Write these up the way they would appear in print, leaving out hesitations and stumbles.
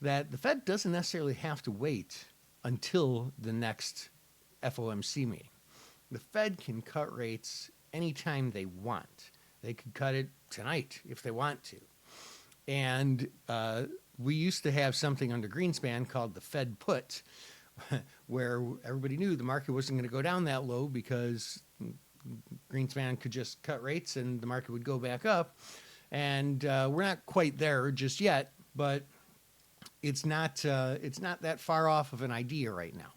that the Fed doesn't necessarily have to wait until the next FOMC meeting. The Fed can cut rates anytime they want. They could cut it tonight if they want to. And we used to have something under Greenspan called the Fed put, where everybody knew the market wasn't going to go down that low because Greenspan could just cut rates and the market would go back up. And we're not quite there just yet, but it's not that far off of an idea right now.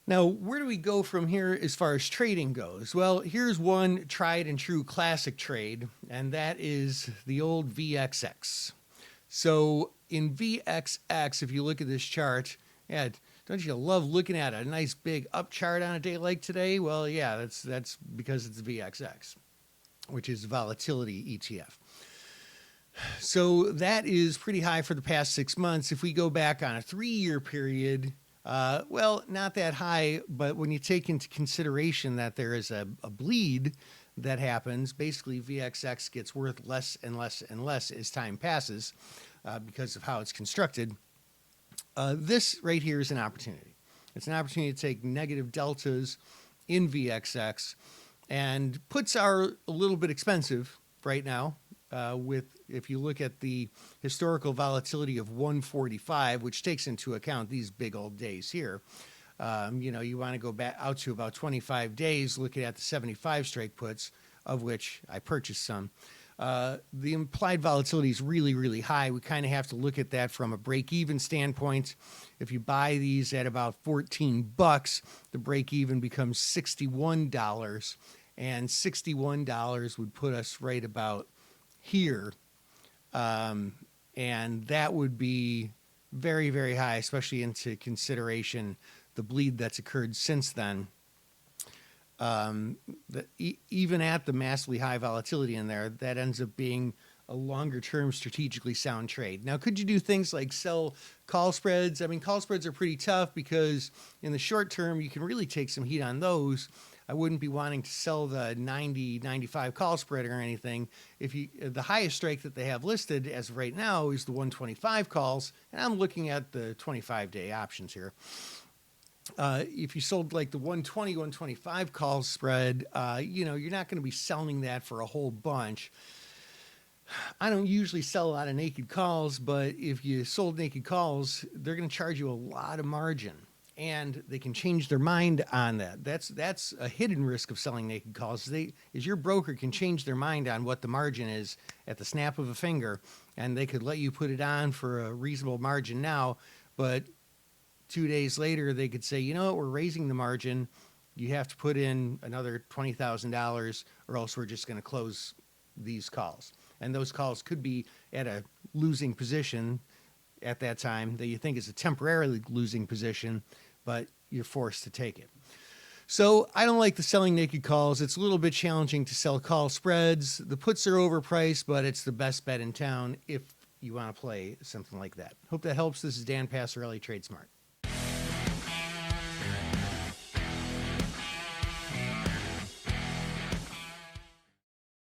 Now, where do we go from here as far as trading goes? Well, here's one tried and true classic trade, and that is the old VXX. So in VXX, if you look at this chart, yeah, don't you love looking at a nice big up chart on a day like today? Well, yeah, that's because it's VXX, which is volatility ETF. So that is pretty high for the past 6 months. If we go back on a 3-year period, well, not that high, but when you take into consideration that there is a bleed that happens, basically VXX gets worth less and less and less as time passes because of how it's constructed. This right here is an opportunity. It's an opportunity to take negative deltas in VXX, and puts are a little bit expensive right now. If you look at the historical volatility of 145, which takes into account these big old days here, you want to go back out to about 25 days, looking at the 75 strike puts, of which I purchased some. The implied volatility is really, really high. We kind of have to look at that from a break-even standpoint. If you buy these at about $14, the break-even becomes $61, and $61 would put us right about here, and that would be very, very high, especially into consideration the bleed that's occurred since then. Even at the massively high volatility in there, that ends up being a longer term strategically sound trade. Now, could you do things like sell call spreads? I mean, call spreads are pretty tough because in the short term, you can really take some heat on those. I wouldn't be wanting to sell the 90, 95 call spread or anything. The highest strike that they have listed as of right now is the 125 calls, and I'm looking at the 25-day options here. If you sold like the 120, 125 call spread, you're not going to be selling that for a whole bunch. I don't usually sell a lot of naked calls, but if you sold naked calls, they're going to charge you a lot of margin. And they can change their mind on that. That's a hidden risk of selling naked calls. Your broker can change their mind on what the margin is at the snap of a finger, and they could let you put it on for a reasonable margin now, but 2 days later they could say, you know what, we're raising the margin. You have to put in another $20,000, or else we're just going to close these calls. And those calls could be at a losing position at that time that you think is a temporarily losing position, but you're forced to take it. So I don't like the selling naked calls. It's a little bit challenging to sell call spreads. The puts are overpriced, but it's the best bet in town if you want to play something like that. Hope that helps. This is Dan Passarelli, Trade Smart.